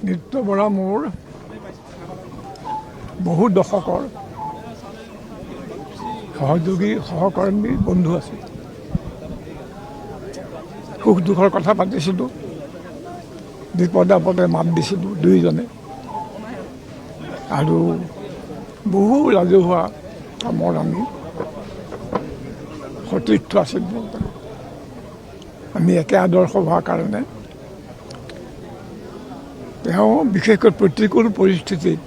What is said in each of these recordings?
নৃত্য বৰা মোৰ বহু দশকৰ সহযোগী সহকৰ্মী বন্ধু আছিল। সুখ দুখৰ কথা পাতিছিলোঁ, বিপদে আপদে মাত দিছিলোঁ দুয়োজনে, আৰু বহু ৰাজহুৱা কামৰ আমি সতীৰ্থ আছিলোঁ। আমি একে আদৰ্শ হোৱাৰ কাৰণে তেওঁ বিশেষকৈ প্ৰতিকূল পৰিস্থিতিত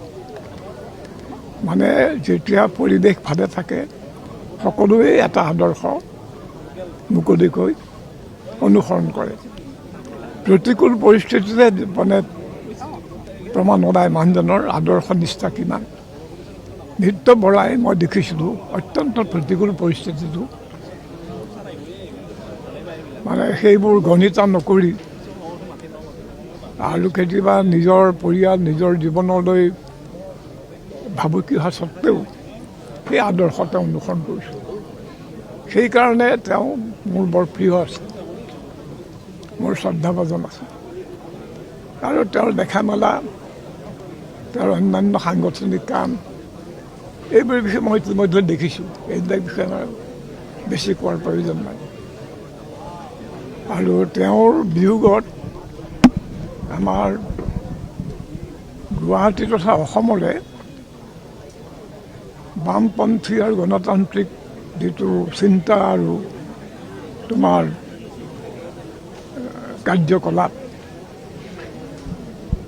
মানে যেতিয়া পৰিৱেশ ভালে থাকে সকলোৱে এটা আদৰ্শ মুকলিকৈ অনুসৰণ কৰে। প্ৰতিকূল পৰিস্থিতিতে মানে প্ৰমাণ ওলায় মানুহজনৰ আদৰ্শ নিষ্ঠা কিমান। নৃত্য বৰাই মই দেখিছিলোঁ অত্যন্ত প্ৰতিকূল পৰিস্থিতিটো মানে সেইবোৰ গণিতা নকৰি আৰু কেতিয়াবা নিজৰ পৰিয়াল নিজৰ জীৱনলৈ ভাবুকি অহা স্বত্বেও সেই আদৰ্শ তেওঁ অনুসৰণ কৰিছোঁ। সেইকাৰণে তেওঁ মোৰ বৰ প্ৰিয় আছে, মোৰ শ্ৰদ্ধাভাজন আছে। আৰু তেওঁৰ দেখা মেলা, তেওঁৰ অন্যান্য সাংগঠনিক কাম এইবোৰ বিষয়ে মই ইতিমধ্যে দেখিছোঁ। এইবিলাক বিষয়ে আমাৰ বেছি কোৱাৰ প্ৰয়োজন নাই। আৰু তেওঁৰ বিয়োগত আমাৰ গুৱাহাটী তথা অসমৰে বামপন্থী আৰু গণতান্ত্ৰিক যিটো চিন্তা আৰু তোমাৰ কাৰ্যকলাপ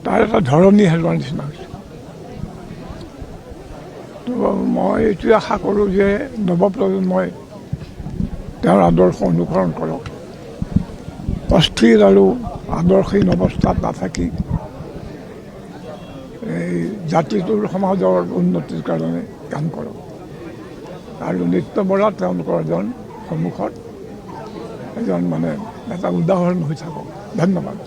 তাৰ এটা ধৰণী হেৰুৱাৰ নিচিনা হৈছে। তো মই এইটোৱে আশা কৰোঁ যে নৱপ্ৰজন্মই তেওঁৰ আদৰ্শ অনুসৰণ কৰক, অস্থিৰ আৰু আদৰ্শহীন অৱস্থাত নাথাকি এই জাতিটোৰ সমাজৰ উন্নতিৰ কাৰণে কাম কৰক। আৰু নৃত্য বৰা তেওঁলোকৰ এজন সন্মুখত এজন মানে এটা উদাহৰণ হৈ থাকক। ধন্যবাদ।